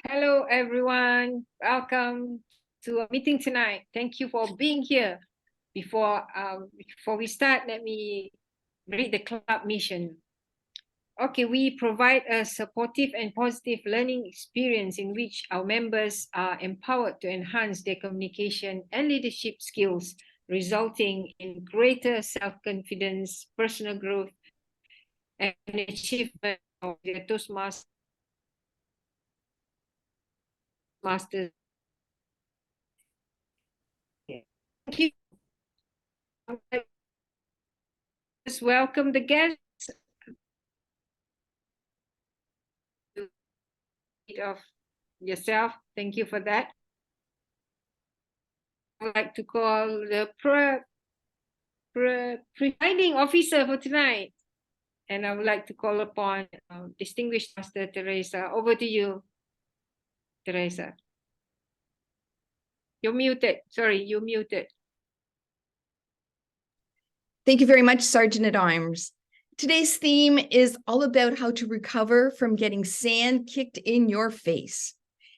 Hello, everyone. Welcome to a meeting tonight. Thank you for being here. Before we start, let me read the club mission. Okay, we provide a supportive and positive learning experience in which our members are empowered to enhance their communication and leadership skills, resulting in greater self-confidence, personal growth, and achievement of their Toastmasters. Thank you. Just welcome the guests of yourself. Thank you for that. I would like to call the presiding officer for tonight. And I would like to call upon distinguished Master Teresa. Over to you, Teresa. You're muted. Sorry, you're muted. Thank you very much, Sergeant at Arms. Today's theme is all about how to recover from getting sand kicked in your face.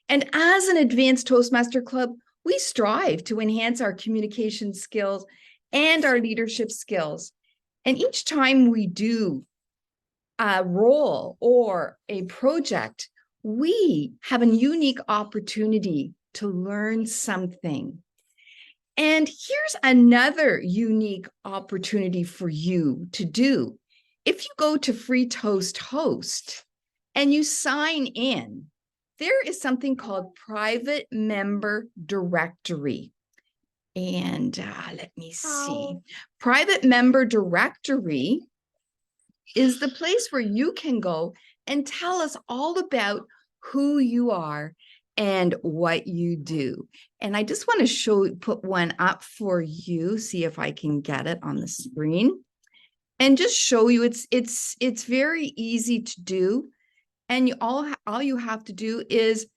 And as an advanced Toastmaster Club, we strive to enhance our communication skills and our leadership skills. And each time we do a role or a project, we have a unique opportunity to learn something. And here's another unique opportunity for you to do. If you go to Free Toast Host and you sign in, there is something called Private Member Directory. And let me see. Private Member Directory is the place where you can go and tell us all about who you are and what you do. And I just want to put one up for you, see if I can get it on the screen, and just show you it's very easy to do. And all you have to do is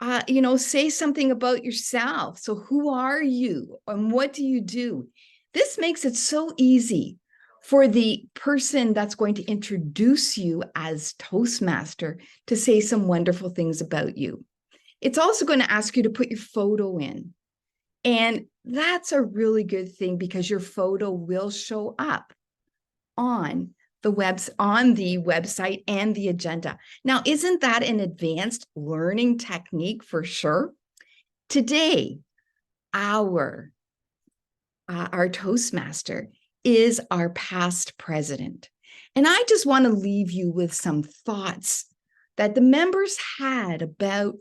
say something about yourself. So who are you and what do you do? This makes it so easy for the person that's going to introduce you as Toastmaster to say some wonderful things about you. It's also going to ask you to put your photo in. And that's a really good thing because your photo will show up on the website and the agenda. Now, isn't that an advanced learning technique for sure? Today, our Toastmaster is our past president. And I just want to leave you with some thoughts that the members had about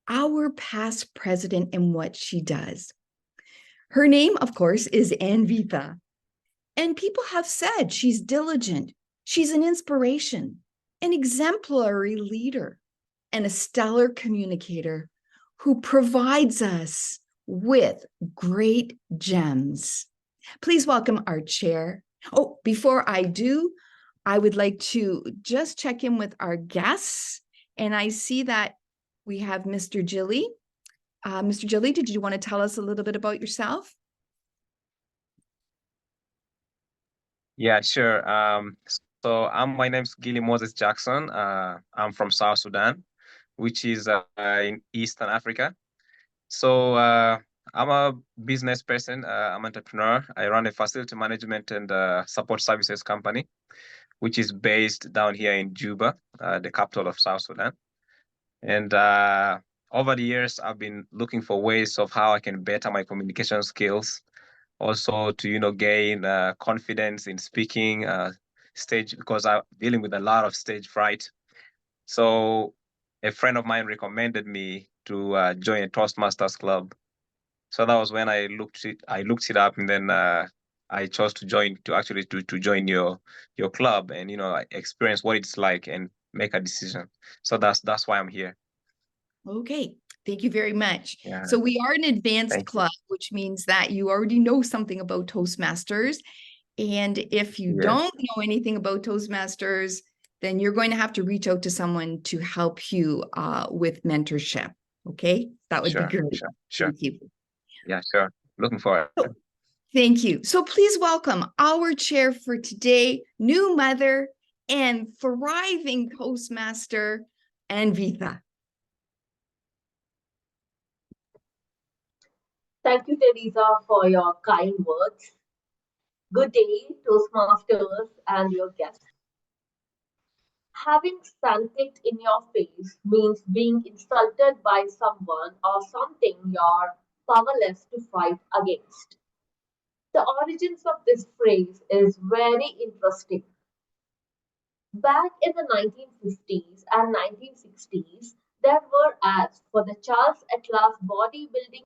our past president and what she does. Her name, of course, is Anvita. And people have said she's diligent. She's an inspiration, an exemplary leader, and a stellar communicator who provides us with great gems. Please welcome our chair. Oh, before I do, I would like to just check in with our guests. And I see that we have Mr. Gilly. Mr. Gilly, did you want to tell us a little bit about yourself? Yeah, sure. So my name's Gilly Moses Jackson. I'm from South Sudan, which is in Eastern Africa. So I'm a business person. I'm an entrepreneur. I run a facility management and support services company, which is based down here in Juba, the capital of South Sudan. And over the years, I've been looking for ways of how I can better my communication skills, also to gain confidence in speaking stage, because I'm dealing with a lot of stage fright. So a friend of mine recommended me to join a Toastmasters club. So that was when I looked it up, and then I chose to join your club and experience what it's like and make a decision. So that's why I'm here. Okay, thank you very much. Yeah. So we are an advanced club, which means that you already know something about Toastmasters. And if you don't know anything about Toastmasters, then you're going to have to reach out to someone to help you with mentorship. Okay, that would be great. Sure. Thank you. Yeah, sure. Looking forward. Thank you. So please welcome our chair for today, new mother and thriving Toastmaster, Anvita. Thank you, Teresa, for your kind words. Good day, Toastmasters and your guests. Having sandpit in your face means being insulted by someone or something you're powerless to fight against. The origins of this phrase is very interesting. Back in the 1950s and 1960s, there were ads for the Charles Atlas bodybuilding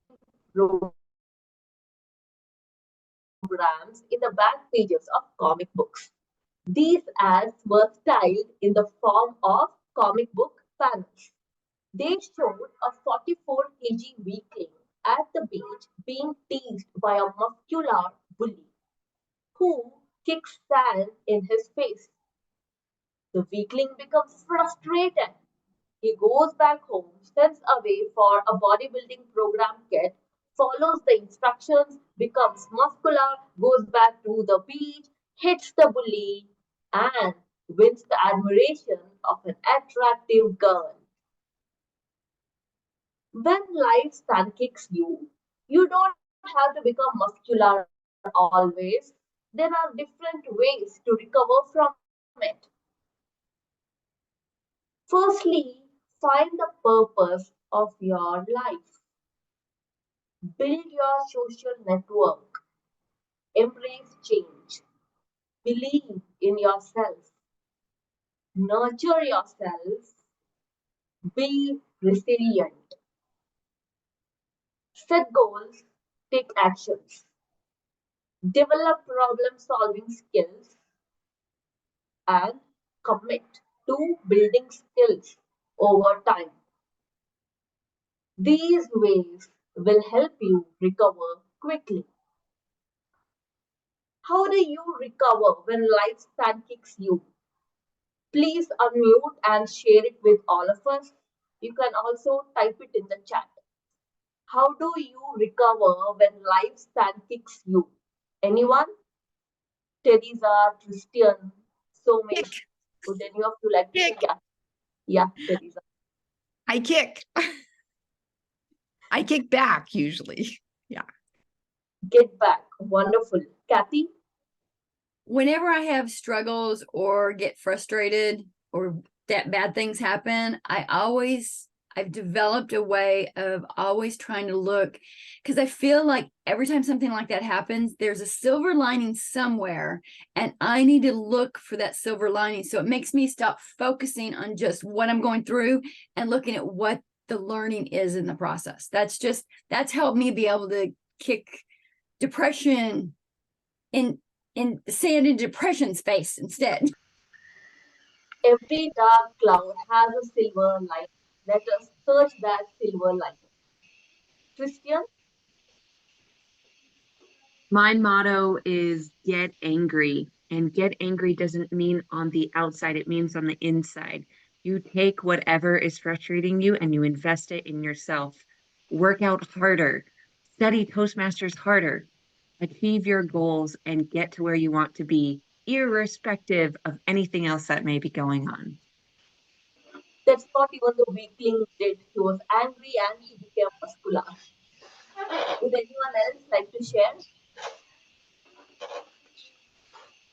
programs in the back pages of comic books. These ads were styled in the form of comic book panels. They showed a 44 kg weakling at the beach being teased by a muscular bully who kicks sand in his face. The weakling becomes frustrated. He goes back home, sends away for a bodybuilding program kit, follows the instructions, becomes muscular, goes back to the beach, hits the bully, and wins the admiration of an attractive girl. When life stand kicks you, you don't have to become muscular always. There are different ways to recover from it. Firstly, find the purpose of your life. Build your social network. Embrace change. Believe in yourself. Nurture yourself. Be resilient. Set goals. Take actions. Develop problem solving skills and commit to building skills over time. These ways will help you recover quickly. How do you recover when life stand kicks you? Please unmute and share it with all of us. You can also type it in the chat. How do you recover when life stand kicks you? Anyone? Teresa, Christian, Kick, Somesh. Would any of you like to share? kick, Yeah, yeah, Teresa. I kick. I kick back usually. Yeah. Get back. Wonderful. Kathy? Whenever I have struggles or get frustrated or that bad things happen, I've developed a way of always trying to look, because I feel like every time something like that happens, there's a silver lining somewhere, and I need to look for that silver lining. So it makes me stop focusing on just what I'm going through and looking at what the learning is in the process. That's helped me be able to kick depression in sand in depression's face instead. Every dark cloud has a silver lining. Let us search that silver lining. Christian? My motto is get angry. And get angry doesn't mean on the outside, it means on the inside. You take whatever is frustrating you and you invest it in yourself. Work out harder, study Toastmasters harder, achieve your goals, and get to where you want to be, irrespective of anything else that may be going on. That's not even the weakling did. He was angry and he became muscular. Would anyone else like to share?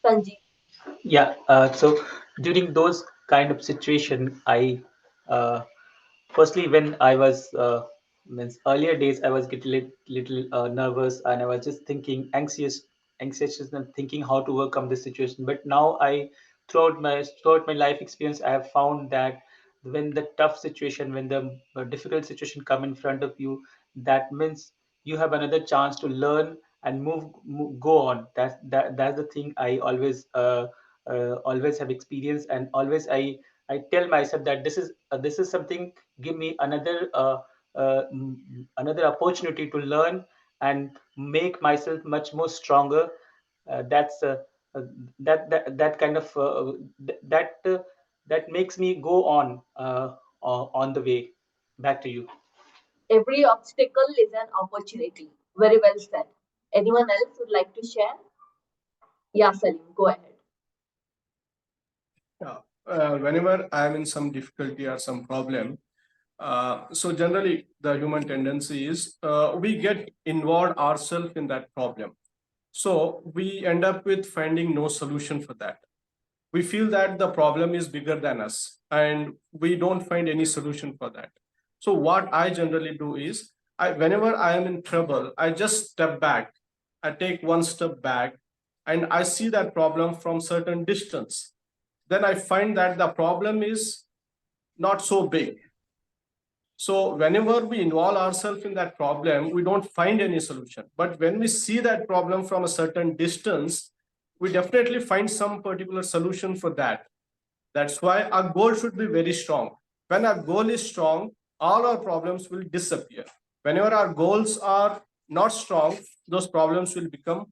Sanjeev? Yeah, so during those kind of situation, I uh, firstly when I was means earlier days, I was getting little nervous, and I was just thinking anxious and thinking how to overcome this situation. But now throughout my life experience, I have found that when the tough situation, when the difficult situation come in front of you, that means you have another chance to learn and go on. That's the thing I always have experienced, and always I tell myself that this is something, give me another opportunity to learn and make myself much more stronger. That's that kind of that that makes me go on the way. Back to you. Every obstacle is an opportunity. Very well said. Anyone else would like to share? Yeah, Salim, go ahead. Yeah. Whenever I'm in some difficulty or some problem, So generally, the human tendency is we get involved ourselves in that problem. So we end up with finding no solution for that. We feel that the problem is bigger than us and we don't find any solution for that. So what I generally do is, whenever I am in trouble, I just step back. I take one step back and I see that problem from certain distance. Then I find that the problem is not so big. So whenever we involve ourselves in that problem, we don't find any solution. But when we see that problem from a certain distance, we definitely find some particular solution for that. That's why our goal should be very strong. When our goal is strong, all our problems will disappear. Whenever our goals are not strong, those problems will become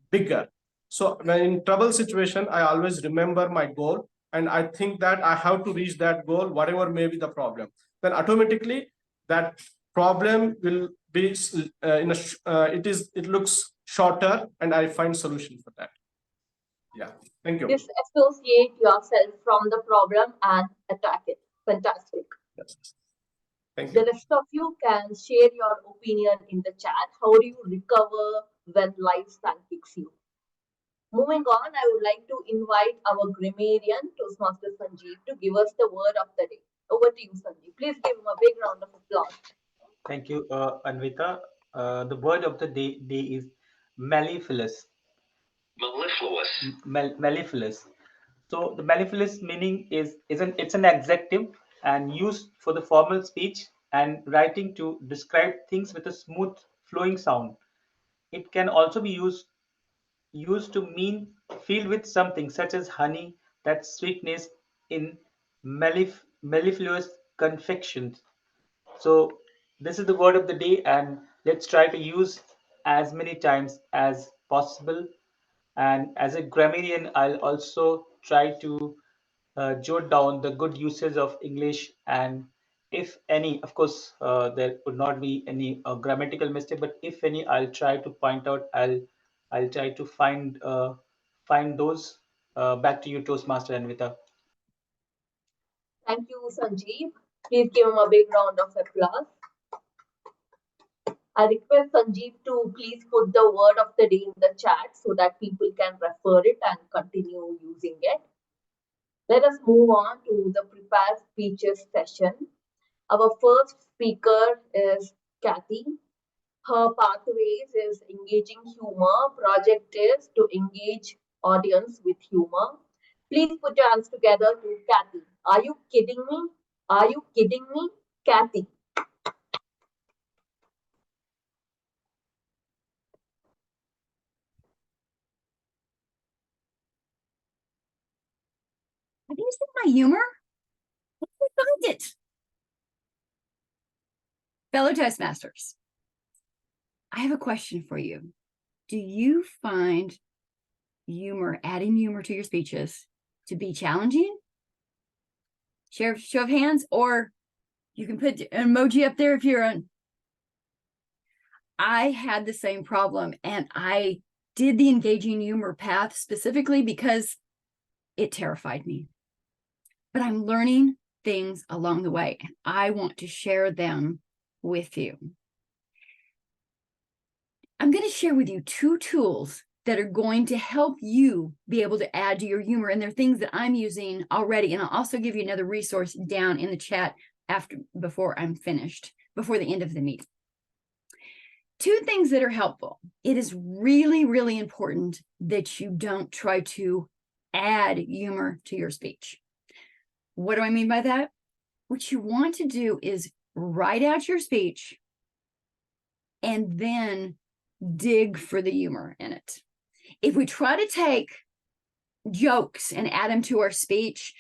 bigger. So when in trouble situation, I always remember my goal and I think that I have to reach that goal, whatever may be the problem. Then automatically that problem will be it looks shorter and I find solution for that. Yeah, thank you. Disassociate yourself from the problem and attack it. Fantastic. Yes. Thank The you. rest of you can share your opinion in the chat. How do you recover when life kicks you? Moving on, I would like to invite our grammarian, Toastmaster Sanjeev, to give us the word of the day. Over to you, Sanjeev. Please give him a big round of applause. Thank you, Anvita. The word of the day is mellifluous. Mellifluous. So the mellifluous meaning it's an adjective and used for the formal speech and writing to describe things with a smooth flowing sound. It can also be used to mean filled with something such as honey, that sweetness in mellifluous confections. So this is the word of the day, and let's try to use as many times as possible. And as a grammarian, I'll also try to jot down the good uses of English, and if any, of course, there would not be any grammatical mistake, but if any, I'll try to point out. I'll try to find those. Back to you, Toastmaster Anvita. Thank you, Sanjeev. Please give him a big round of applause. I request Sanjeev to please put the word of the day in the chat so that people can refer it and continue using it. Let us move on to the prepared speeches session. Our first speaker is Kathy. Her pathways is engaging humor. Project is to engage audience with humor. Please put your hands together to Kathy. Are you kidding me? Are you kidding me? Kathy. Have you seen my humor? I found it. Fellow Toastmasters, I have a question for you. Do you find humor, adding humor to your speeches, to be challenging? Show of hands, or you can put an emoji up there if you're on. I had the same problem, and I did the engaging humor path specifically because it terrified me. But I'm learning things along the way, and I want to share them with you. I'm going to share with you 2 tools that are going to help you be able to add to your humor, and they're things that I'm using already. And I'll also give you another resource down in the chat before I'm finished, before the end of the meeting. 2 things that are helpful. It is really, really important that you don't try to add humor to your speech. What do I mean by that? What you want to do is write out your speech and then dig for the humor in it. If we try to take jokes and add them to our speech,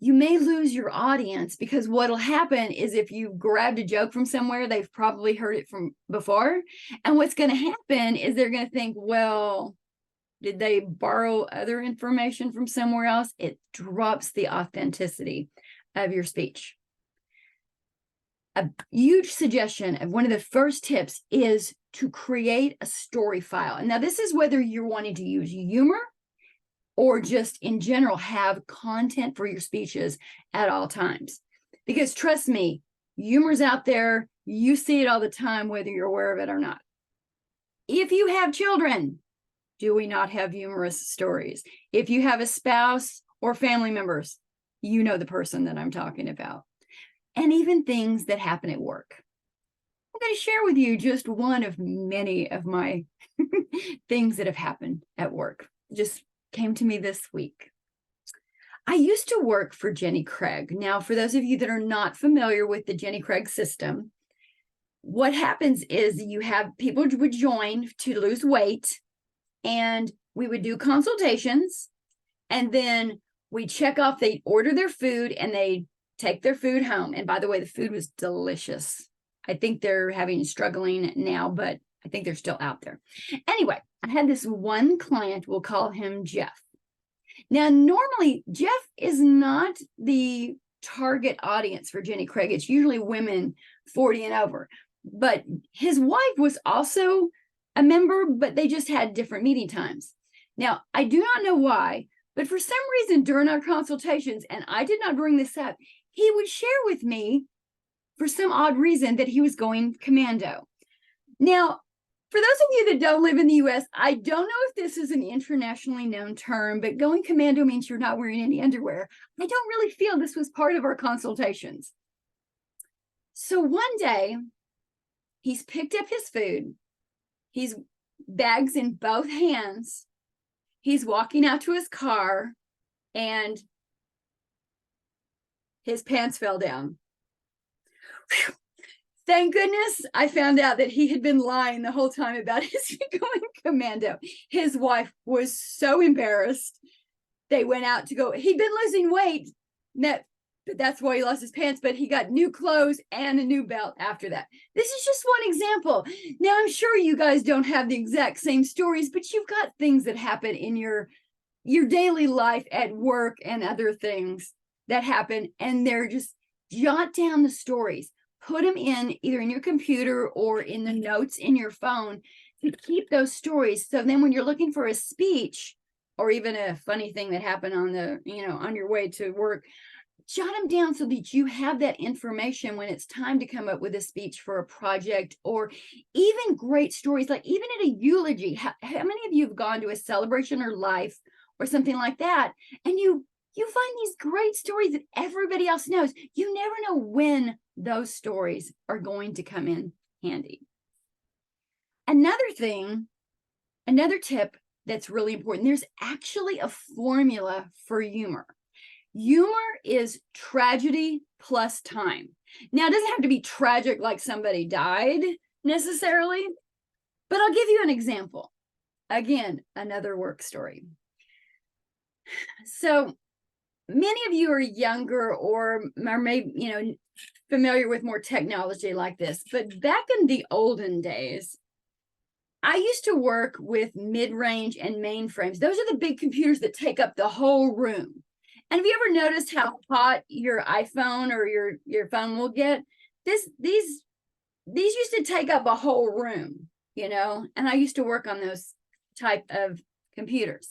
you may lose your audience, because what'll happen is if you grabbed a joke from somewhere, they've probably heard it from before. And what's going to happen is they're going to think, well, did they borrow other information from somewhere else? It drops the authenticity of your speech. A huge suggestion of one of the first tips is to create a story file. And now this is whether you're wanting to use humor or just in general have content for your speeches at all times. Because trust me, Humor's out there. You see it all the time, whether you're aware of it or not. If you have children, do we not have humorous stories? If you have a spouse or family members, you know the person that I'm talking about. And even things that happen at work. I'm going to share with you just one of many of my things that have happened at work. Just came to me this week. I used to work for Jenny Craig. Now, for those of you that are not familiar with the Jenny Craig system, what happens is you have people would join to lose weight, and we would do consultations, and then we check off, they order their food and they take their food home. And by the way, the food was delicious. I think they're struggling now, but I think they're still out there. Anyway, I had this one client, we'll call him Jeff. Now, normally Jeff is not the target audience for Jenny Craig. It's usually women 40 and over, but his wife was also a member, but they just had different meeting times. Now, I do not know why, but for some reason during our consultations, and I did not bring this up, he would share with me for some odd reason that he was going commando. Now, for those of you that don't live in the US, I don't know if this is an internationally known term, but going commando means you're not wearing any underwear. I don't really feel this was part of our consultations. So one day, he's picked up his food. He's bags in both hands. He's walking out to his car, and his pants fell down. Whew. Thank goodness I found out that he had been lying the whole time about his going commando. His wife was so embarrassed. They went out to go. He'd been losing weight. That's why he lost his pants, but he got new clothes and a new belt after that. This is just one example. Now, I'm sure you guys don't have the exact same stories, but you've got things that happen in your daily life at work and other things that happen, and they're just jot down the stories. Put them in either in your computer or in the notes in your phone to keep those stories. So then when you're looking for a speech or even a funny thing that happened on your way to work, jot them down so that you have that information when it's time to come up with a speech for a project, or even great stories, like even at a eulogy. How many of you have gone to a celebration or life or something like that, and you find these great stories that everybody else knows? You never know when those stories are going to come in handy. Another tip that's really important, there's actually a formula for humor. Humor is tragedy plus time. Now, it doesn't have to be tragic like somebody died necessarily, but I'll give you an example. Again, another work story. So many of you are younger or maybe, familiar with more technology like this, but back in the olden days, I used to work with mid-range and mainframes. Those are the big computers that take up the whole room. And have you ever noticed how hot your iPhone or your phone will get? These used to take up a whole room, and I used to work on those type of computers.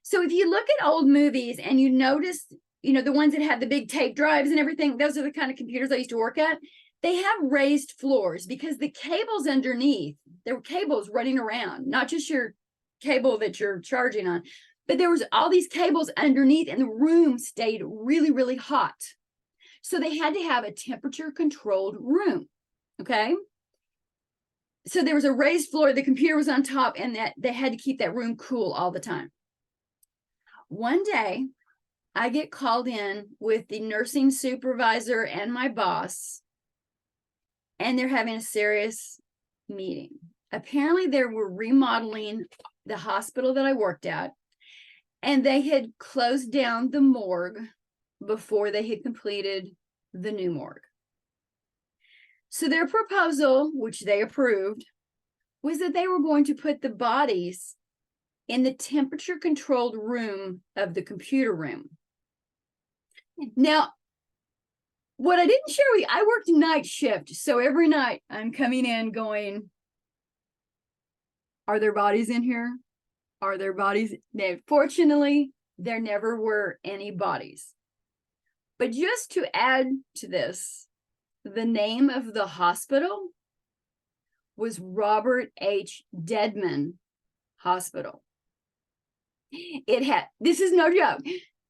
So if you look at old movies and you notice, the ones that have the big tape drives and everything, those are the kind of computers I used to work at. They have raised floors because the cables underneath, there were cables running around, not just your cable that you're charging on, but there was all these cables underneath, and the room stayed really, really hot. So they had to have a temperature controlled room. Okay. So there was a raised floor, the computer was on top, and that they had to keep that room cool all the time. One day, I get called in with the nursing supervisor and my boss, and they're having a serious meeting. Apparently, they were remodeling the hospital that I worked at, and they had closed down the morgue before they had completed the new morgue. So their proposal, which they approved, was that they were going to put the bodies in the temperature-controlled room of the computer room. Now, what I didn't share with you, I worked night shift. So every night I'm coming in going, are there bodies in here? Are there bodies? Fortunately, there never were any bodies. But just to add to this, The name of the hospital was Robert H. Deadman Hospital. This is no joke.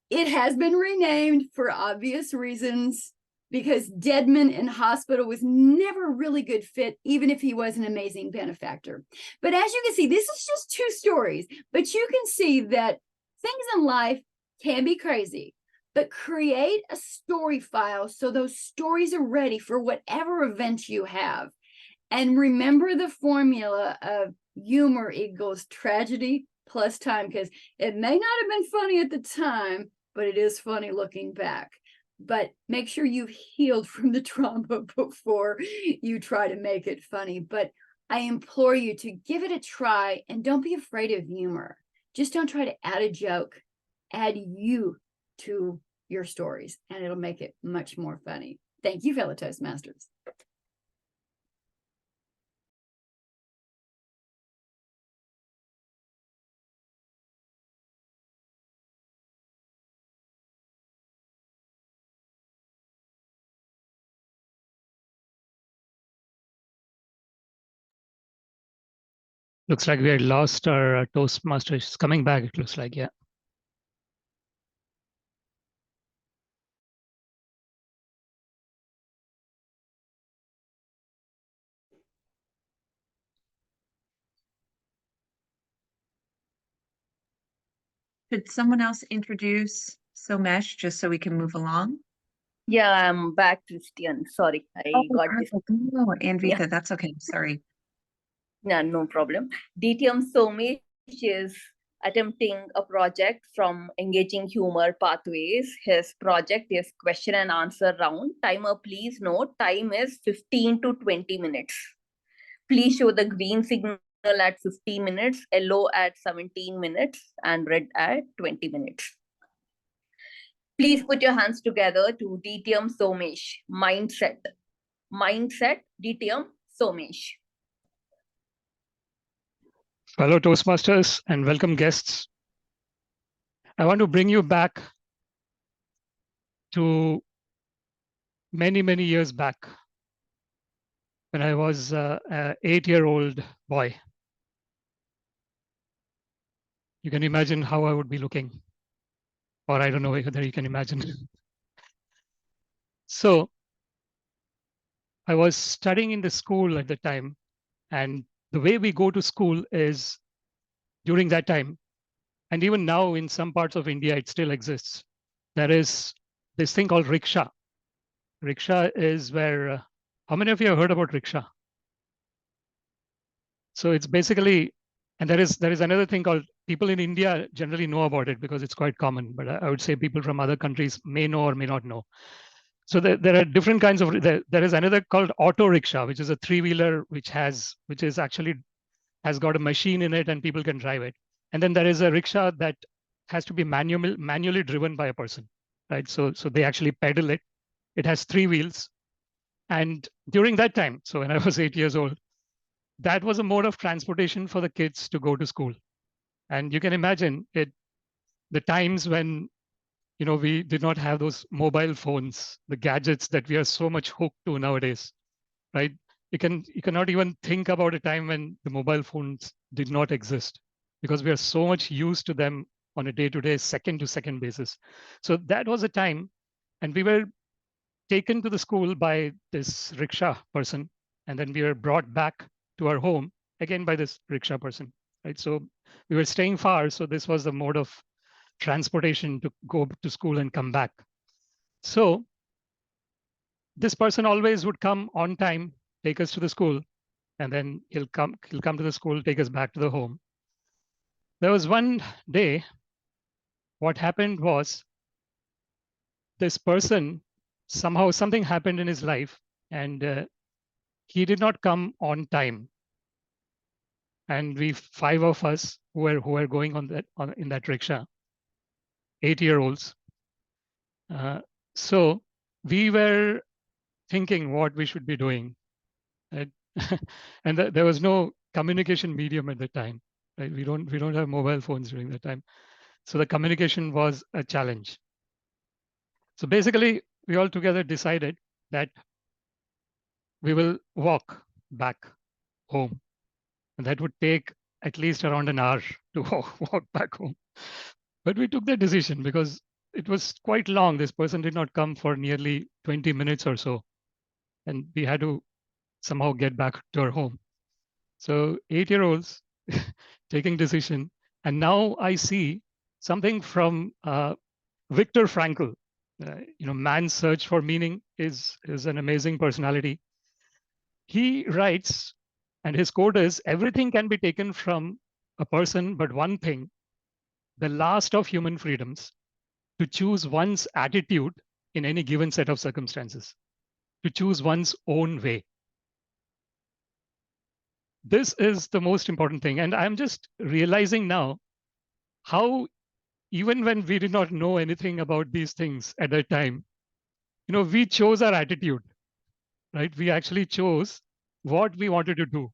It has been renamed for obvious reasons because Deadman in hospital was never a really good fit, even if he was an amazing benefactor. But as you can see, this is just two stories, but you can see that things in life can be crazy, but create a story file so those stories are ready for whatever event you have. And remember the formula of humor equals tragedy plus time, because it may not have been funny at the time, but it is funny looking back. But make sure you've healed from the trauma before you try to make it funny. But I implore you to give it a try and don't be afraid of humor. Just don't try to add a joke. Add you to your stories and it'll make it much more funny. Thank you, fellow Toastmasters. Looks like we had lost our Toastmaster. She's coming back, it looks like, yeah. Could someone else introduce Somesh just so we can move along? Yeah, I'm back, Christian. Sorry, I got this. perfect. No, Anvita, that's okay. Sorry. Yeah, no problem. DTM Somesh is attempting a project from Engaging Humor Pathways. His project is question and answer round. Timer, please note, time is 15 to 20 minutes. Please show the green signal at 15 minutes, yellow at 17 minutes, and red at 20 minutes. Please put your hands together to DTM Somesh. Mindset. Mindset, DTM Somesh. Fellow Toastmasters and welcome guests. I want to bring you back to many, many years back when I was an 8-year-old boy. You can imagine how I would be looking, or I don't know whether you can imagine. So I was studying in the school at the time, and the way we go to school is during that time, and even now in some parts of India, it still exists. There is this thing called rickshaw. Rickshaw is where, how many of you have heard about rickshaw? So it's basically, and there is another thing called, people in India generally know about it because it's quite common, but I would say people from other countries may know or may not know. So there are different kinds of, there is another called auto rickshaw, which is a 3-wheeler, which is actually has got a machine in it and people can drive it. And then there is a rickshaw that has to be manually driven by a person, right? So they actually pedal it. It has 3 wheels. And during that time, so when I was 8 years old, that was a mode of transportation for the kids to go to school. And you can imagine it, the times when, you know, we did not have those mobile phones, the gadgets that we are so much hooked to nowadays, right? You cannot even think about a time when the mobile phones did not exist because we are so much used to them on a day-to-day, second-to-second basis. So that was a time, and we were taken to the school by this rickshaw person, and then we were brought back to our home again by this rickshaw person, right? So we were staying far, so this was the mode of transportation to go to school and come back. So this person always would come on time, take us to the school, and then he'll come to the school, take us back to the home. There was one day, what happened was this person, somehow something happened in his life, and he did not come on time. And we 5 of us who were going in that rickshaw, 8-year-olds. So we were thinking what we should be doing. Right? And there was no communication medium at the time. Right? We don't have mobile phones during that time. So the communication was a challenge. So basically, we all together decided that we will walk back home. And that would take at least around an hour to walk back home. But we took that decision because it was quite long. This person did not come for nearly 20 minutes or so. And we had to somehow get back to our home. So 8-year-olds taking decision. And now I see something from Viktor Frankl. Man's search for meaning is an amazing personality. He writes, and his quote is, everything can be taken from a person, but one thing, the last of human freedoms, to choose one's attitude in any given set of circumstances, to choose one's own way. This is the most important thing. And I'm just realizing now how, even when we did not know anything about these things at that time, we chose our attitude, right? We actually chose what we wanted to do.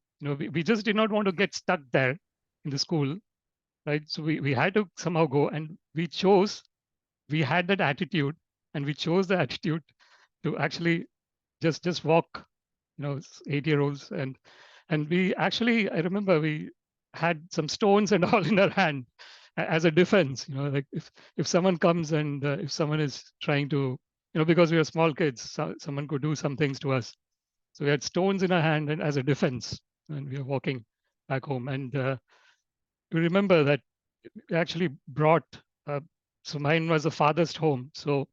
We just did not want to get stuck there in the school, right? So we had to somehow go, and we had that attitude, and we chose the attitude to actually just walk, 8-year-olds. And we actually, I remember we had some stones and all in our hand as a defense, like if someone comes and if someone is trying to, because we were small kids, someone could do some things to us. So we had stones in our hand and as a defense, and we were walking back home. And we remember that we actually brought, so mine was the farthest home. So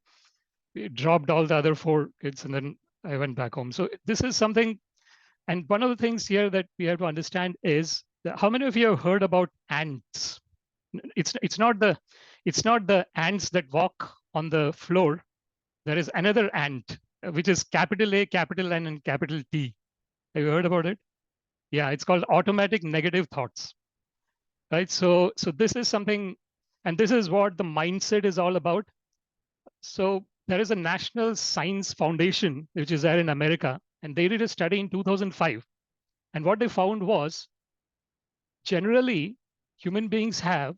we dropped all the other 4 kids, and then I went back home. So this is something. And one of the things here that we have to understand is that how many of you have heard about ants? It's not the ants that walk on the floor. There is another ant, which is capital A, capital N, and capital T. Have you heard about it? Yeah, it's called automatic negative thoughts. Right. So this is something, and this is what the mindset is all about. So there is a National Science Foundation, which is there in America, and they did a study in 2005. And what they found was, generally, human beings have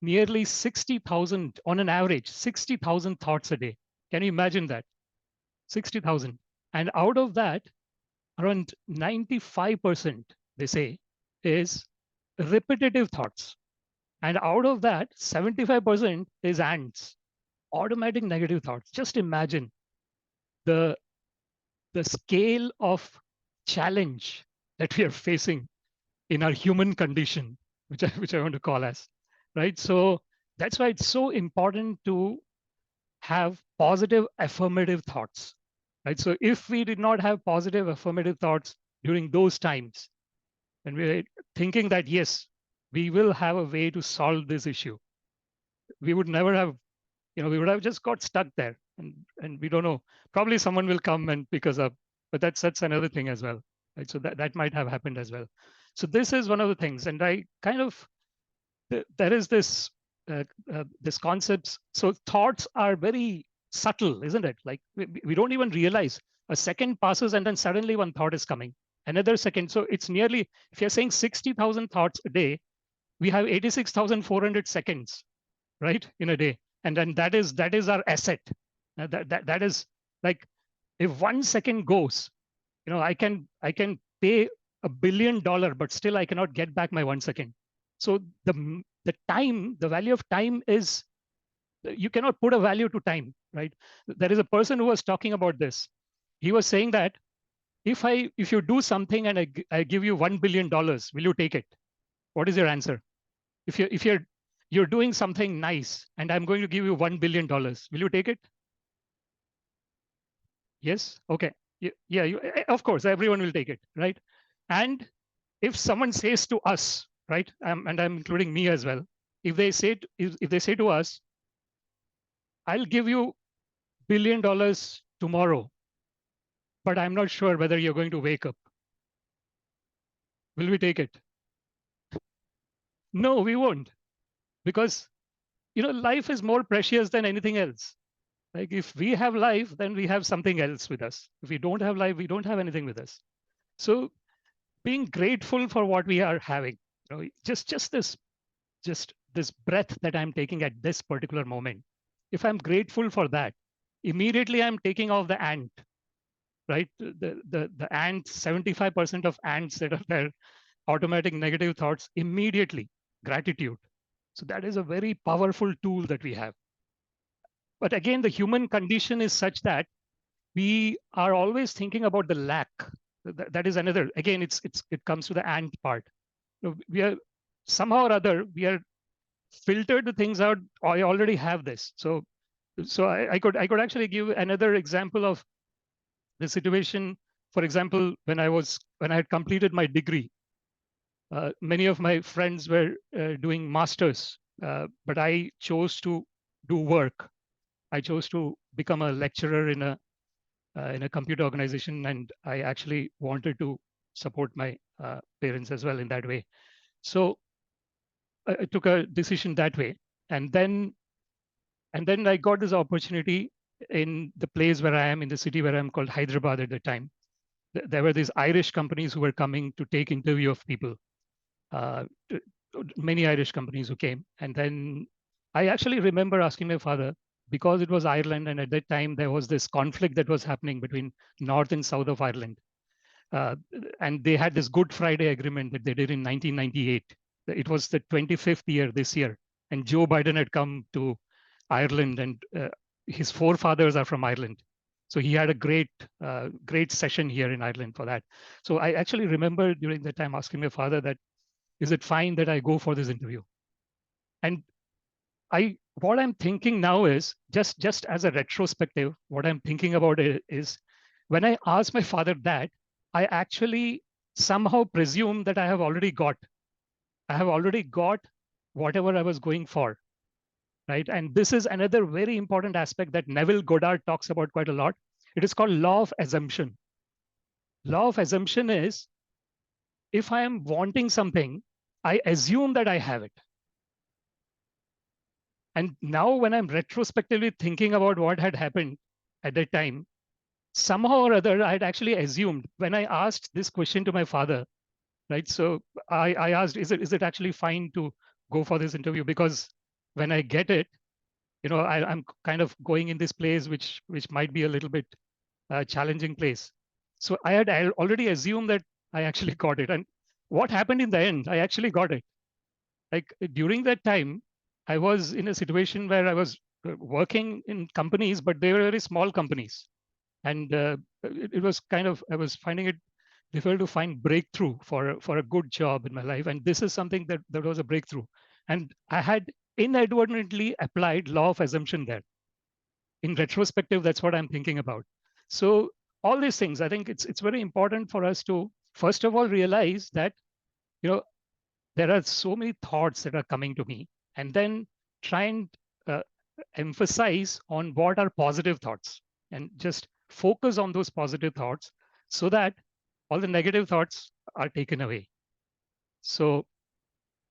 nearly 60,000, on an average, 60,000 thoughts a day. Can you imagine that? 60,000. And out of that, around 95%, they say, is repetitive thoughts. And out of that, 75% is ants, automatic negative thoughts. Just imagine the scale of challenge that we are facing in our human condition, which I want to call as, right? So that's why it's so important to have positive affirmative thoughts, right? So if we did not have positive affirmative thoughts during those times, and we're thinking that, yes, we will have a way to solve this issue, we would never have, we would have just got stuck there, and we don't know. Probably someone will come and pick us up, but that's another thing as well, right? So that might have happened as well. So this is one of the things, and I kind of, there is this this concepts. So thoughts are very subtle, isn't it? Like we don't even realize. A second passes, and then suddenly one thought is coming. Another second. So it's nearly, if you're saying 60,000 thoughts a day, we have 86,400 seconds, right, in a day. And then that is our asset. That is like, if 1 second goes, I can pay $1 billion, but still I cannot get back my 1 second. So the time, the value of time is, you cannot put a value to time, right? There is a person who was talking about this. He was saying that if you do something and I give you $1 billion, will you take it? What is your answer? If you're doing something nice and I'm going to give you $1 billion, will you take it? Yes. Okay. Yeah. Of course, everyone will take it, right? And if someone says to us, right, and I'm including me as well, if they say to us, I'll give you $1 billion tomorrow, but I'm not sure whether you're going to wake up, will we take it? No, we won't, because life is more precious than anything else. Like, if we have life, then we have something else with us. If we don't have life, we don't have anything with us. So being grateful for what we are having, just this breath that I'm taking at this particular moment. If I'm grateful for that, immediately I'm taking off the ant, right? The ants, 75% of ants that are there, automatic negative thoughts immediately, gratitude. So that is a very powerful tool that we have. But again, the human condition is such that we are always thinking about the lack. That is another, again, it comes to the ant part. We are somehow or other, we are filtered the things out. I already have this. So I could actually give another example of the situation. For example, when I had completed my degree, many of my friends were doing masters, but I chose to do work. I chose to become a lecturer in a computer organization, and I actually wanted to support my parents as well in that way. So I took a decision that way, and then I got this opportunity in the place where I am, in the city where I'm, called Hyderabad at the time. There were these Irish companies who were coming to take interview of people. Uh, Many Irish companies who came, and then I actually remember asking my father, because it was Ireland, and at that time there was this conflict that was happening between North and South of Ireland. Uh, and they had this Good Friday Agreement that they did in 1998. It was the 25th year this year, and Joe Biden had come to Ireland, and his forefathers are from Ireland. So he had a great session here in Ireland for that. So I actually remember during that time asking my father that, is it fine that I go for this interview? And what I'm thinking now is, just as a retrospective, what I'm thinking about is when I asked my father that, I actually somehow presume that I have already got whatever I was going for, right? And this is another very important aspect that Neville Goddard talks about quite a lot. It is called law of assumption. Law of assumption is, if I am wanting something, I assume that I have it. And now when I'm retrospectively thinking about what had happened at that time, somehow or other, I had actually assumed, when I asked this question to my father, right? So I asked, is it actually fine to go for this interview? Because when I get it, I'm kind of going in this place which might be a little bit challenging place. So I already assumed that I actually got it. And what happened in the end, I actually got it. Like during that time, I was in a situation where I was working in companies, but they were very small companies. And it was kind of, I was finding it difficult to find breakthrough for a good job in my life. And this is something that was a breakthrough. And I had inadvertently applied law of assumption there. In retrospective, that's what I'm thinking about. So all these things, I think it's very important for us to, first of all, realize that, there are so many thoughts that are coming to me, and then try and emphasize on what are positive thoughts, and just focus on those positive thoughts, so that all the negative thoughts are taken away. So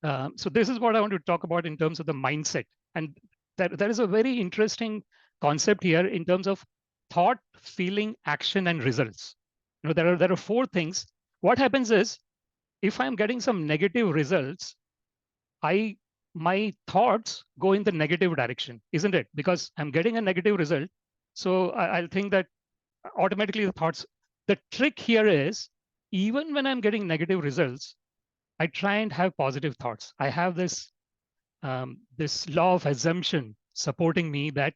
this is what I want to talk about in terms of the mindset. And there is a very interesting concept here in terms of thought, feeling, action, and results. There are 4 things. What happens is, if I'm getting some negative results, my thoughts go in the negative direction, isn't it? Because I'm getting a negative result. So I'll think that automatically the thoughts. The trick here is, even when I'm getting negative results, I try and have positive thoughts. I have this law of assumption supporting me, that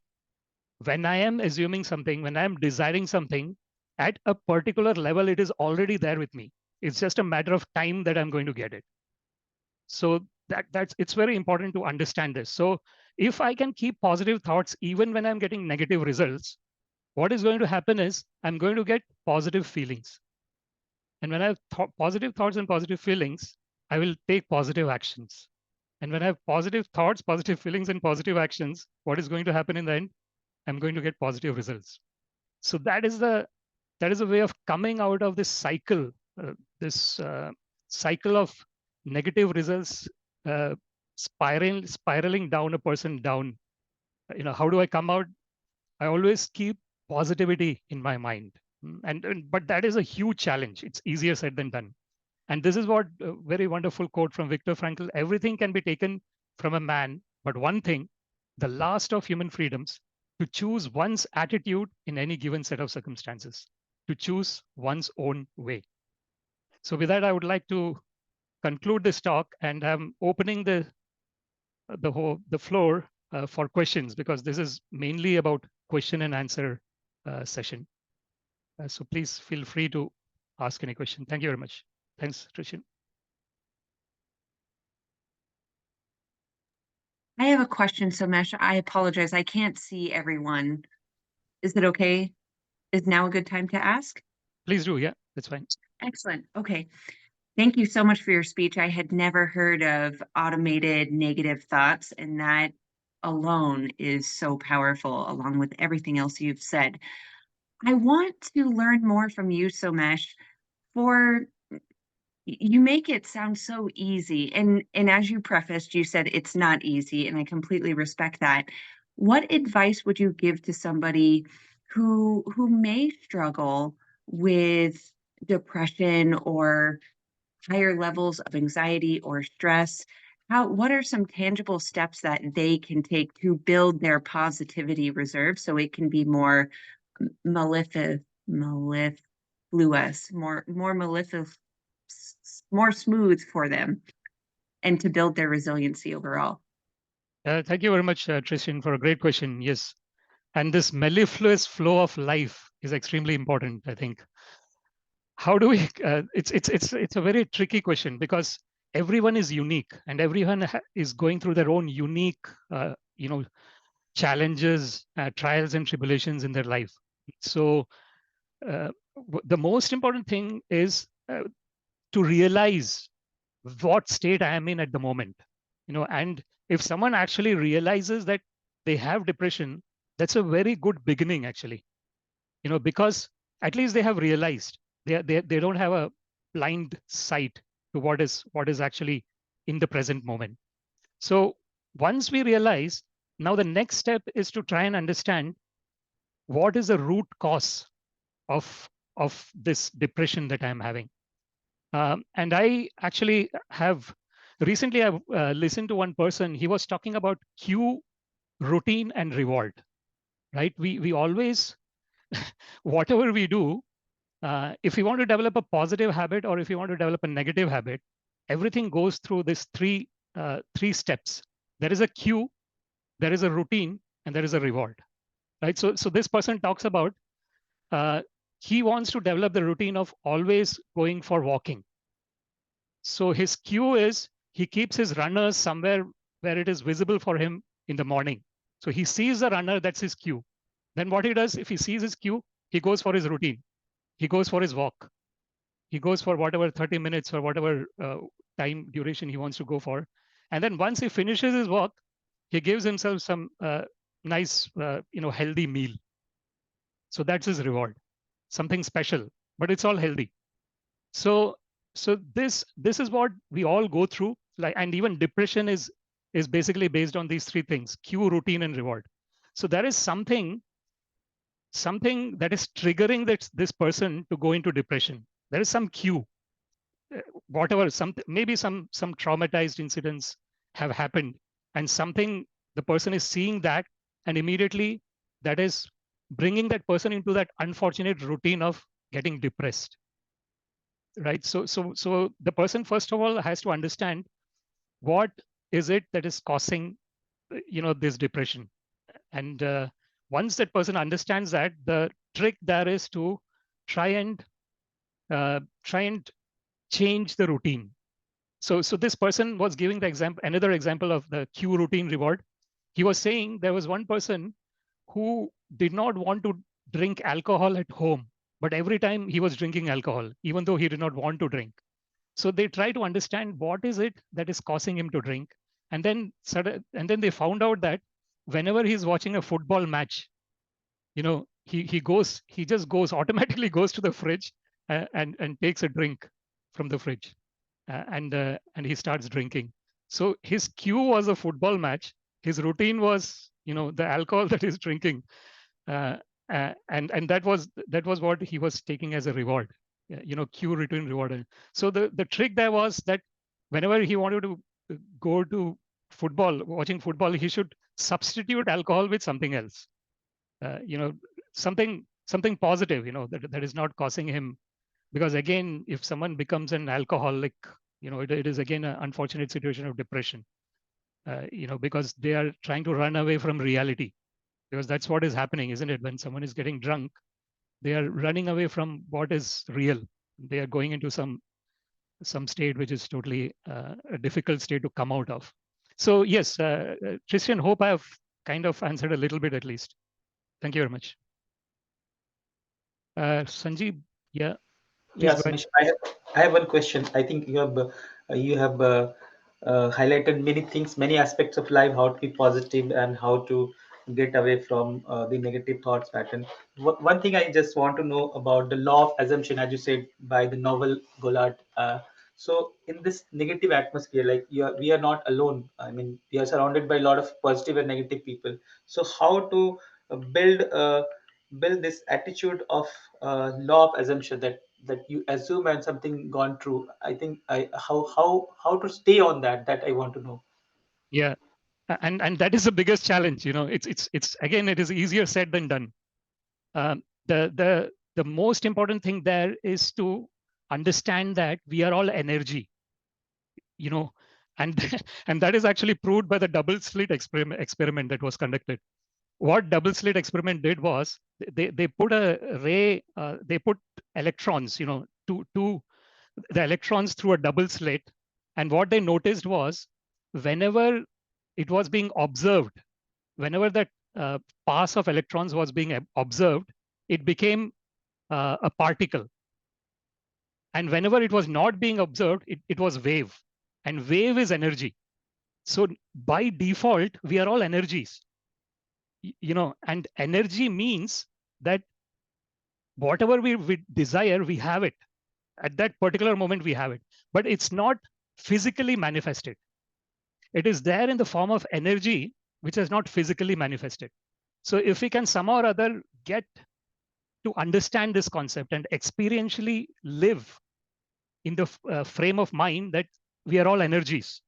when I am assuming something, when I'm desiring something, at a particular level, it is already there with me. It's just a matter of time that I'm going to get it. So it's very important to understand this. So if I can keep positive thoughts even when I'm getting negative results, what is going to happen is I'm going to get positive feelings. And when I have positive thoughts and positive feelings, I will take positive actions. And when I have positive thoughts, positive feelings, and positive actions, what is going to happen in the end? I'm going to get positive results. So that is a way of coming out of this cycle, cycle of negative results, spiraling down a person down. How do I come out? I always keep positivity in my mind. But that is a huge challenge. It's easier said than done. And this is what a very wonderful quote from Viktor Frankl: everything can be taken from a man, but one thing, the last of human freedoms, to choose one's attitude in any given set of circumstances. to choose one's own way. So with that, I would like to conclude this talk, and I'm opening the floor for questions, because this is mainly about question and answer session. So please feel free to ask any question. Thank you very much. Thanks, Trishan. I have a question, Somesh. I apologize. I can't see everyone. Is it okay? Is now a good time to ask? Please do. Yeah, that's fine. Excellent. Okay. Thank you so much for your speech. I had never heard of automated negative thoughts, and that alone is so powerful, along with everything else you've said. I want to learn more from you, Somesh. For you make it sound so easy, and as you prefaced, you said it's not easy, and I completely respect that. What advice would you give to somebody who may struggle with depression or higher levels of anxiety or stress? What are some tangible steps that they can take to build their positivity reserve so it can be more mellifluous, more smooth for them, and to build their resiliency overall? Thank you very much, Trishan, for a great question. Yes, and this mellifluous flow of life is extremely important, I think. How do we? It's a very tricky question, because everyone is unique, and everyone is going through their own unique, challenges, trials, and tribulations in their life. So the most important thing is to realize what state I am in at the moment. And if someone actually realizes that they have depression, that's a very good beginning, actually. Because at least they have realized they don't have a blind sight to what is actually in the present moment. So once we realize, now the next step is to try and understand what is the root cause of this depression that I'm having. And I actually have recently I've listened to one person. He was talking about cue, routine, and reward. Right? We always whatever we do, if you want to develop a positive habit or if you want to develop a negative habit, everything goes through this three steps. There is a cue, there is a routine, and there is a reward. Right? So this person talks about he wants to develop the routine of always going for walking. So his cue is he keeps his runners somewhere where it is visible for him in the morning. So he sees the runner, that's his cue. Then what he does, if he sees his cue, he goes for his routine. He goes for his walk. He goes for whatever 30 minutes or whatever time duration he wants to go for. And then once he finishes his walk, he gives himself some nice, healthy meal. So that's his reward, something special, but it's all healthy. So this is what we all go through. And even depression is basically based on these three things: cue, routine, and reward. So there is something that is triggering this person to go into depression. There is some cue, whatever, maybe some traumatized incidents have happened, and something the person is seeing that, and immediately that is bringing that person into that unfortunate routine of getting depressed. Right? So the person first of all has to understand what is it that is causing this depression. And once that person understands that, the trick there is to try and change the routine. So this person was giving another example of the cue, routine, reward. He was saying there was one person who did not want to drink alcohol at home, but every time he was drinking alcohol, even though he did not want to drink. So they try to understand what is it that is causing him to drink. And then they found out that whenever he's watching a football match, he just automatically goes to the fridge and takes a drink from the fridge, and he starts drinking. So his cue was a football match. His routine was the alcohol that he's drinking, and that was what he was taking as a reward. Cue, routine, reward. So the trick there was that whenever he wanted to go to watching football, he should substitute alcohol with something else. Something something positive, that is not causing him. Because again, if someone becomes an alcoholic, it is again an unfortunate situation of depression, because they are trying to run away from reality, because that's what is happening, isn't it? When someone is getting drunk, they are running away from what is real. They are going into some state which is totally a difficult state to come out of. So yes, Christian, hope I have kind of answered a little bit at least. Thank you very much. Sanjeev, yeah. Yeah, Sumesh, I have one question. I think you have highlighted many things, many aspects of life, how to be positive and how to get away from the negative thoughts pattern. One thing I just want to know about the law of assumption, as you said, by the novel Gollard. So in this negative atmosphere, like we are not alone. I mean, we are surrounded by a lot of positive and negative people. So how to build this attitude of law of assumption that you assume and something gone through. I think how to stay on that I want to know. Yeah, and that is the biggest challenge. It's again, it is easier said than done. The most important thing there is to understand that we are all energy, and and that is actually proved by the double slit experiment that was conducted. What double slit experiment did was they put a ray, they put electrons, to the electrons through a double slit, and what they noticed was whenever it was being observed, whenever that pass of electrons was being observed, it became a particle. And whenever it was not being observed, it was wave. And wave is energy. So by default, we are all energies. And energy means that whatever we desire, we have it. At that particular moment, we have it. But it's not physically manifested. It is there in the form of energy, which is not physically manifested. So if we can somehow or other get to understand this concept and experientially live in the frame of mind that we are all energies,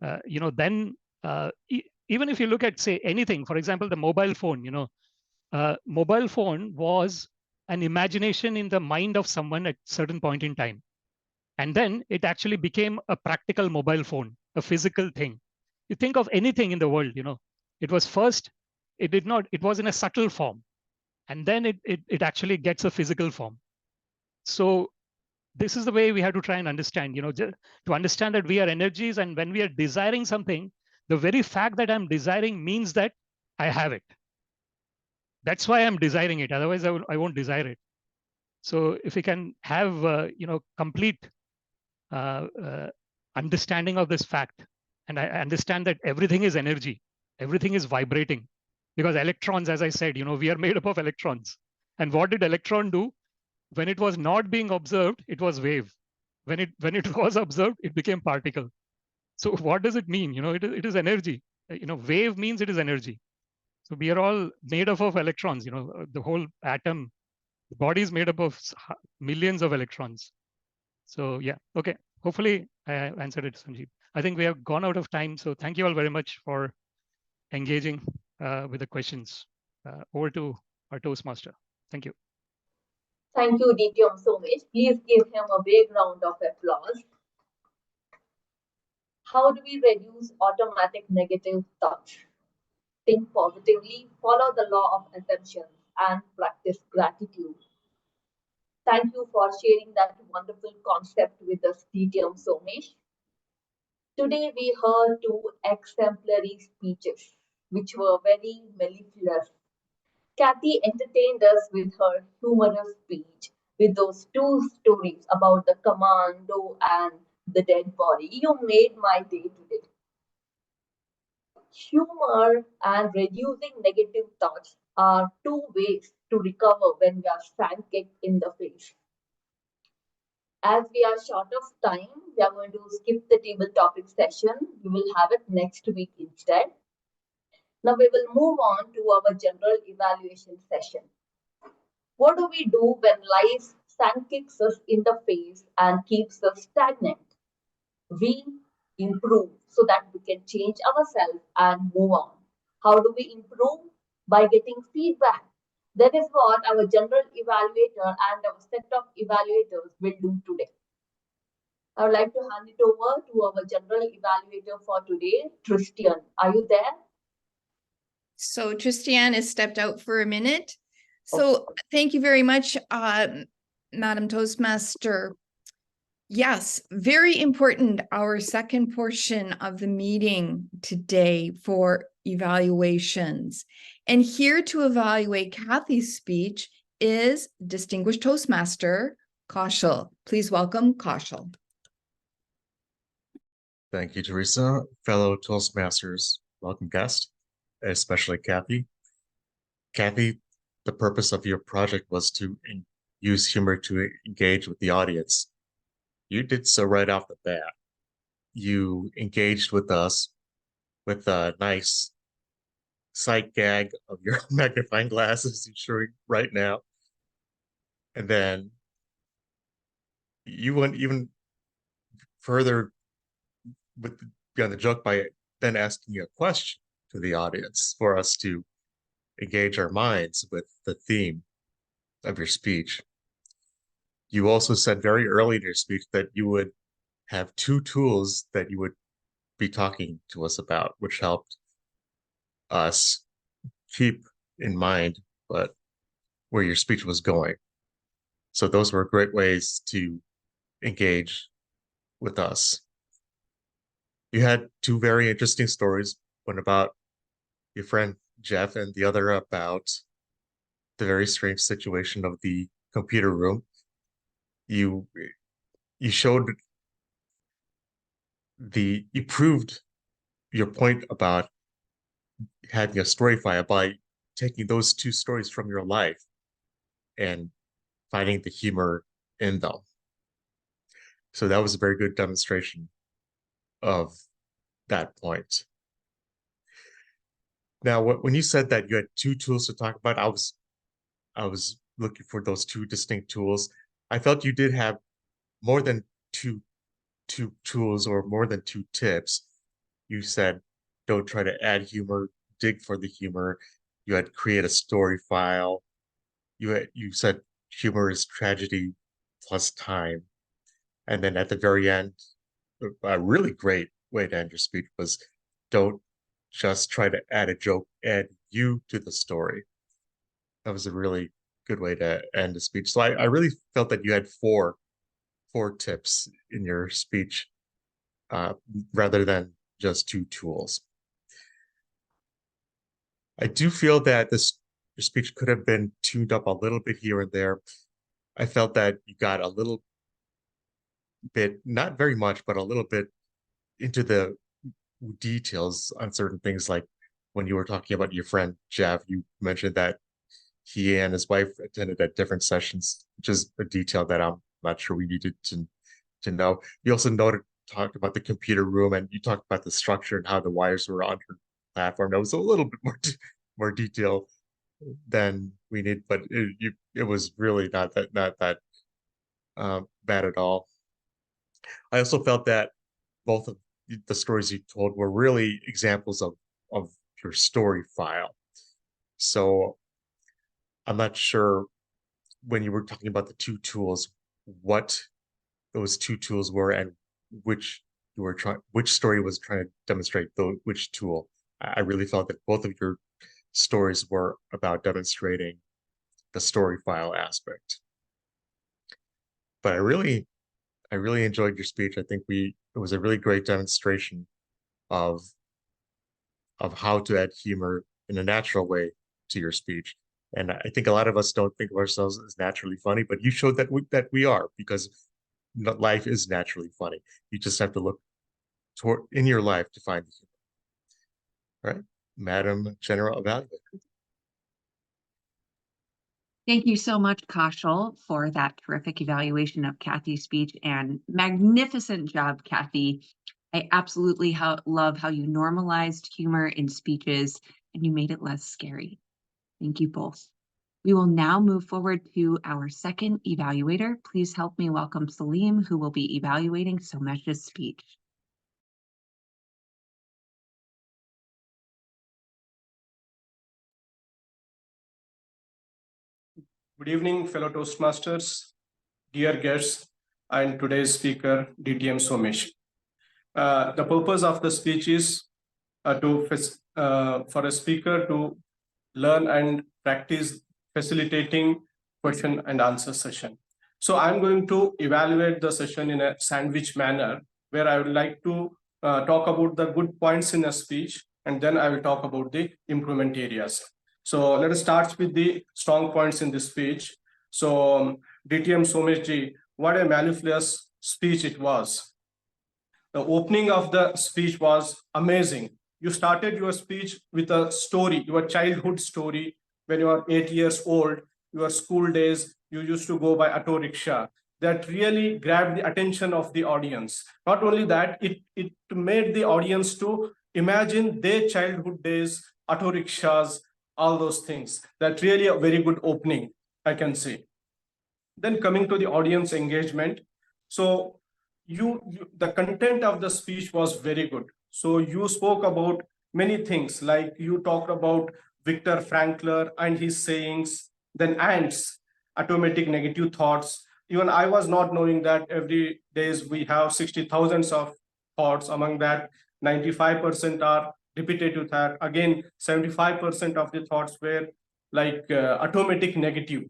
then even if you look at, say, anything, for example, the mobile phone, mobile phone was an imagination in the mind of someone at certain point in time. And then it actually became a practical mobile phone, a physical thing. You think of anything in the world, it was first, it was in a subtle form. And then it actually gets a physical form. So this is the way we have to try and understand, to understand that we are energies. And when we are desiring something, the very fact that I'm desiring means that I have it. That's why I'm desiring it. Otherwise, I won't desire it. So if we can have, complete understanding of this fact, and I understand that everything is energy, everything is vibrating, because electrons, as I said, we are made up of electrons. And what did electron do? When it was not being observed, it was wave. When it was observed, it became particle. So what does it mean? It is energy. Wave means it is energy. So we are all made up of electrons. The whole atom, the body is made up of millions of electrons. So yeah, okay. Hopefully I answered it, Sanjeev. I think we have gone out of time. So thank you all very much for engaging with the questions. Over to our Toastmaster. Thank you. Thank you, DTM, so much. Please give him a big round of applause. How do we reduce automatic negative thoughts? Think positively, follow the law of assumptions, and practice gratitude. Thank you for sharing that wonderful concept with us, DTM Somesh. Today we heard two exemplary speeches, which were very mellifluous. Kathy entertained us with her humorous speech, with those two stories about the commando and the dead body. You made my day today. Humor and reducing negative thoughts are two ways to recover when we are sand-kicked in the face. As we are short of time, we are going to skip the table topic session. We will have it next week instead. Now we will move on to our general evaluation session. What do we do when life sand kicks us in the face and keeps us stagnant? We improve so that we can change ourselves and move on. How do we improve? By getting feedback. That is what our general evaluator and our set of evaluators will do today. I would like to hand it over to our general evaluator for today, Tristian. Are you there? So Tristian has stepped out for a minute. So thank you very much, Madam Toastmaster. Yes, very important, our second portion of the meeting today for evaluations. And here to evaluate Kathy's speech is Distinguished Toastmaster Kaushal. Please welcome Kaushal. Thank you, Teresa. Fellow Toastmasters, welcome guest, especially Kathy. Kathy, the purpose of your project was to use humor to engage with the audience. You did so right off the bat. You engaged with us with a nice sight gag of your magnifying glasses you're showing right now. And then you went even further with beyond the joke by then asking a question to the audience for us to engage our minds with the theme of your speech. You also said very early in your speech that you would have two tools that you would be talking to us about, which helped us keep in mind where your speech was going. So those were great ways to engage with us. You had two very interesting stories, one about your friend Jeff and the other about the very strange situation of the computer room. You showed you proved your point about having a story file by taking those two stories from your life and finding the humor in them. So that was a very good demonstration of that point. Now, when you said that you had two tools to talk about, I was looking for those two distinct tools. I felt you did have more than two tools or more than two tips. You said, don't try to add humor, dig for the humor. You had create a story file. You said humor is tragedy plus time. And then at the very end, a really great way to end your speech was don't just try to add a joke, add you to the story. That was a really good way to end a speech. So I really felt that you had four tips in your speech rather than just two tools. I do feel that your speech could have been tuned up a little bit here and there. I felt that you got a little bit, not very much, but a little bit into the details on certain things. Like when you were talking about your friend Jeff, you mentioned that he and his wife attended at different sessions, which is a detail that I'm not sure we needed to know. You also talked about the computer room, and you talked about the structure and how the wires were on her platform. That was a little bit more detail than we need, but it was really not that bad at all. I also felt that both of the stories you told were really examples of your story file. So I'm not sure when you were talking about the two tools, what those two tools were and which story was trying to demonstrate which tool. I really felt that both of your stories were about demonstrating the story file aspect. But I really enjoyed your speech. I think it was a really great demonstration of how to add humor in a natural way to your speech. And I think a lot of us don't think of ourselves as naturally funny, but you showed that we are, because life is naturally funny. You just have to look in your life to find the humor. All right, Madam General Evaluator. Thank you so much, Kaushal, for that terrific evaluation of Kathy's speech, and magnificent job, Kathy. I absolutely love how you normalized humor in speeches and you made it less scary. Thank you both. We will now move forward to our second evaluator. Please help me welcome Salim, who will be evaluating Somesh's speech. Good evening, fellow Toastmasters, dear guests, and today's speaker, DTM Somesh. The purpose of the speech is for a speaker to learn and practice facilitating question and answer session. So I'm going to evaluate the session in a sandwich manner, where I would like to talk about the good points in a speech, and then I will talk about the improvement areas. So let us start with the strong points in this speech. So DTM Someshji, what a mellifluous speech it was. The opening of the speech was amazing. You started your speech with a story, your childhood story. When you are 8 years old, your school days, you used to go by auto rickshaw. That really grabbed the attention of the audience. Not only that, it made the audience to imagine their childhood days, auto rickshaws, all those things. That really a very good opening, I can say. Then coming to the audience engagement. So the content of the speech was very good. So you spoke about many things, like you talked about Viktor Frankl and his sayings, then ants, automatic negative thoughts. Even I was not knowing that every days we have 60,000 of thoughts. Among that, 95% are repetitive thought. Again, 75% of the thoughts were like automatic negative.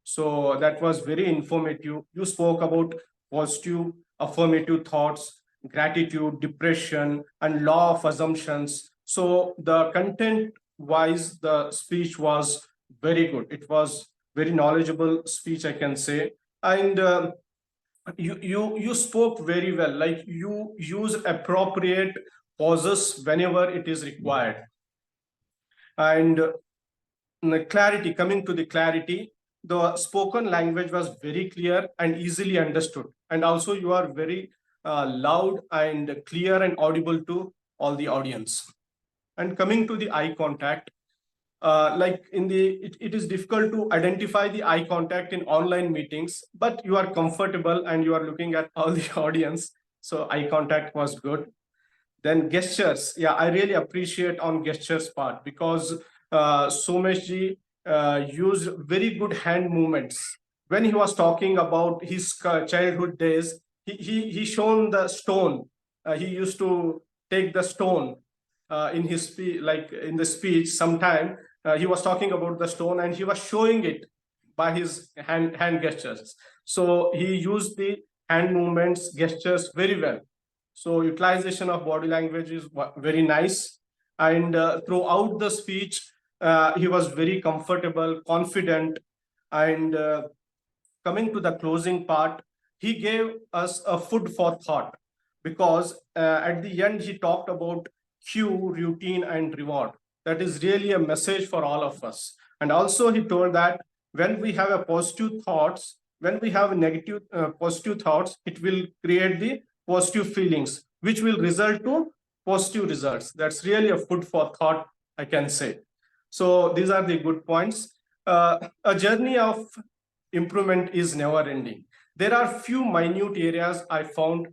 So that was very informative. You spoke about positive, affirmative thoughts, gratitude, depression, and law of assumptions. So the content wise, the speech was very good. It was very knowledgeable speech, I can say. And you spoke very well, like you use appropriate pauses whenever it is required. And clarity, coming to the clarity, the spoken language was very clear and easily understood. And also you are very loud and clear and audible to all the audience. And coming to the eye contact, like it is difficult to identify the eye contact in online meetings, but you are comfortable and you are looking at all the audience. So eye contact was good. Then gestures. Yeah, I really appreciate on gestures part, because Someshji used very good hand movements. When he was talking about his childhood days, he shown the stone. He used to take the stone in his speech, like in the speech. Sometime he was talking about the stone and he was showing it by his hand gestures. So he used the hand movements, gestures very well. So utilization of body language is very nice. And throughout the speech, he was very comfortable, confident. And coming to the closing part, he gave us a food for thought, because at the end, he talked about cue, routine, and reward. That is really a message for all of us. And also he told that when we have a positive thoughts, when we have negative positive thoughts, it will create the positive feelings, which will result to positive results. That's really a food for thought, I can say. So these are the good points. A journey of improvement is never ending. There are few minute areas I found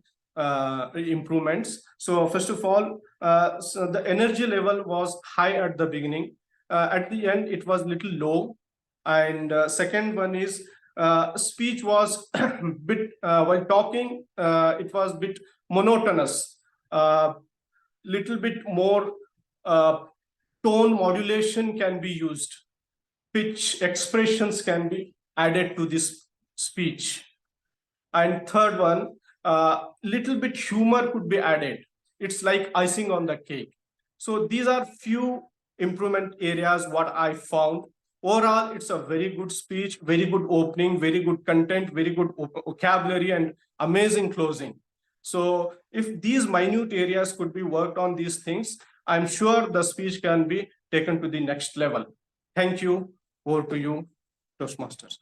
improvements. So first of all, so the energy level was high at the beginning. At the end, it was little low. And second one is speech was bit while talking, it was bit monotonous. Little bit more tone modulation can be used. Pitch expressions can be added to this speech. And third one, little bit humor could be added. It's like icing on the cake. So these are few improvement areas what I found. Overall, it's a very good speech, very good opening, very good content, very good vocabulary, and amazing closing. So if these minute areas could be worked on these things, I'm sure the speech can be taken to the next level. Thank you. Over to you, Toastmasters.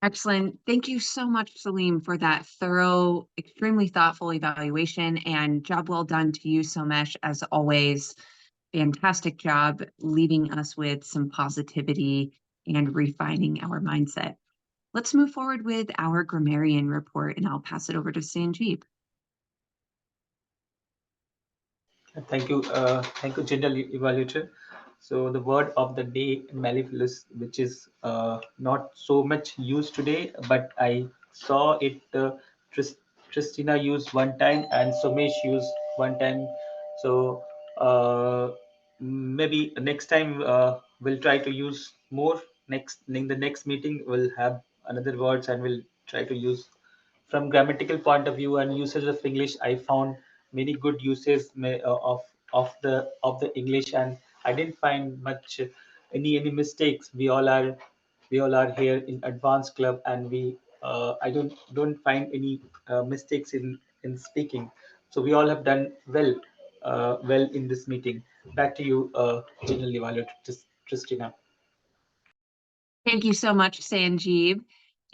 Excellent. Thank you so much, Salim, for that thorough, extremely thoughtful evaluation, and job well done to you, Somesh, as always. Fantastic job leaving us with some positivity and refining our mindset. Let's move forward with our grammarian report, and I'll pass it over to Sanjeev. Thank you, General Evaluator. So the word of the day, mellifluous, which is not so much used today, but I saw it Christina used one time and Somesh used one time. So maybe next time we'll try to use more. Next in the next meeting, we'll have another words and we'll try to use from grammatical point of view and usage of English. I found many good uses of the English, and I didn't find much any mistakes. We all are here in advanced club, and we I don't find any mistakes in speaking. So we all have done well in this meeting. Back to you, General Livalu, Christina. Thank you so much, Sanjeev.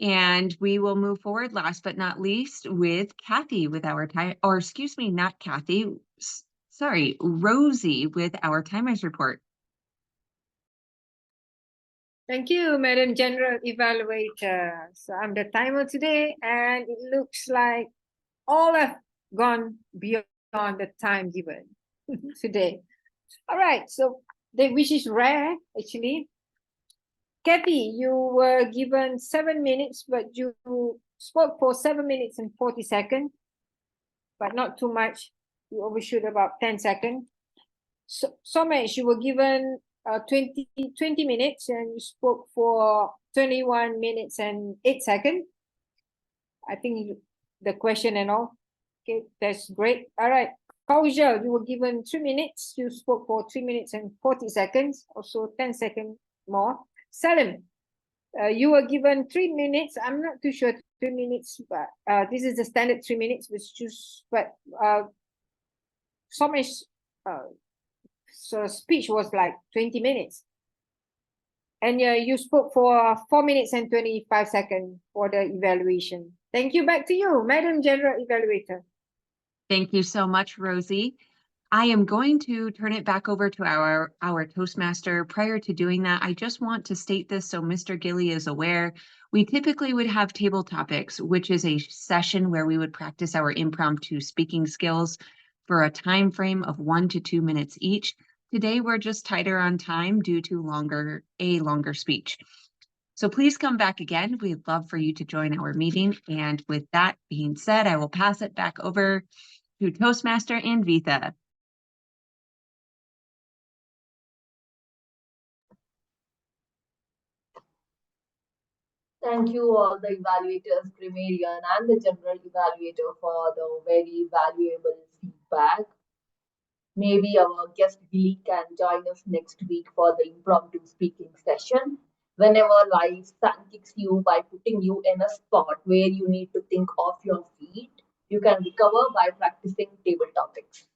And we will move forward last but not least with Kathy with our time, or excuse me, not Kathy, sorry, Rosie with our timers report. Thank you, Madam General Evaluator. So I'm the timer today, and it looks like all have gone beyond the time given today. All right, so which is rare actually. Kathy, you were given 7 minutes, but you spoke for 7 minutes and 40 seconds, but not too much. You overshoot about 10 seconds. So, Somesh, you were given 20 minutes and you spoke for 21 minutes and 8 seconds. I think the question and all. Okay, that's great. All right. Kaujal, you were given 3 minutes. You spoke for 3 minutes and 40 seconds, also 10 seconds more. Salim, you were given 3 minutes. I'm not too sure 3 minutes, but this is the standard 3 minutes, which just, but Somesh, so speech was like 20 minutes. And you spoke for 4 minutes and 25 seconds for the evaluation. Thank you. Back to you, Madam General Evaluator. Thank you so much, Rosie. I am going to turn it back over to our Toastmaster. Prior to doing that, I just want to state this so Mr. Gilly is aware. We typically would have table topics, which is a session where we would practice our impromptu speaking skills for a time frame of 1 to 2 minutes each. Today, we're just tighter on time due to a longer speech. So please come back again. We'd love for you to join our meeting. And with that being said, I will pass it back over to Toastmaster Anvita. Thank you all the evaluators, grammarian and the general evaluator for the very valuable feedback. Maybe our guest Billy can join us next week for the impromptu speaking session. Whenever life kicks you by putting you in a spot where you need to think off your feet, you can recover by practicing table topics.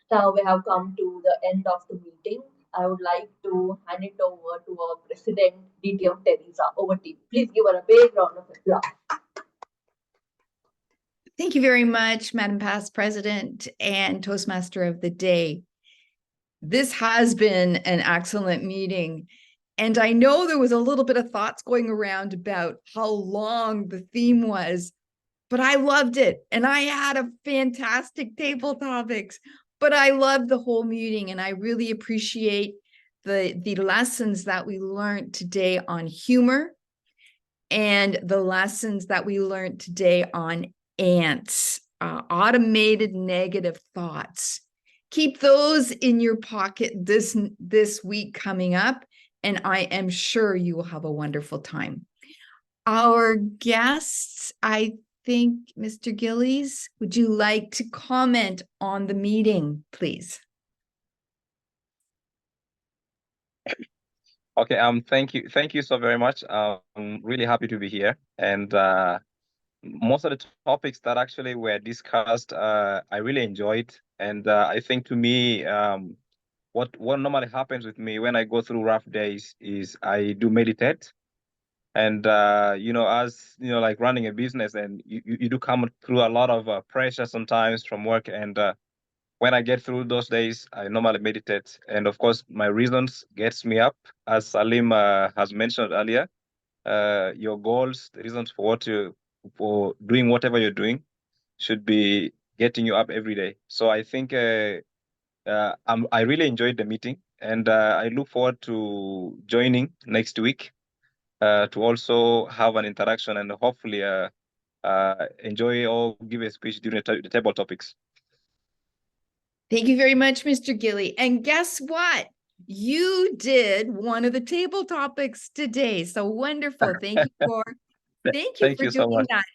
Now we have come to the end of the meeting. I would like to hand it over to our President, DTM Teresa. Over to you. Please give her a big round of applause. Thank you very much, Madam Past President and Toastmaster of the Day. This has been an excellent meeting. And I know there was a little bit of thoughts going around about how long the theme was, but I loved it. And I had a fantastic table topics, but I loved the whole meeting. And I really appreciate the lessons that we learned today on humor and the lessons that we learned today on ants, automated negative thoughts. Keep those in your pocket this week coming up, and I am sure you will have a wonderful time. Our guests, I think, Mr. Gillies, would you like to comment on the meeting, please? Okay, thank you so very much. I'm really happy to be here, and most of the topics that actually were discussed, I really enjoyed, and I think to me, what normally happens with me when I go through rough days is I do meditate, and as like running a business, and you do come through a lot of pressure sometimes from work, and when I get through those days, I normally meditate, and of course, my reasons gets me up, as Salim has mentioned earlier. Your goals, the reasons for for doing whatever you're doing, should be getting you up every day. So I think I really enjoyed the meeting, and I look forward to joining next week to also have an interaction and hopefully enjoy or give a speech during the table topics. Thank you very much, Mr. Gilly. And guess what? You did one of the table topics today. So wonderful. Thank you for Thank you so doing much. that.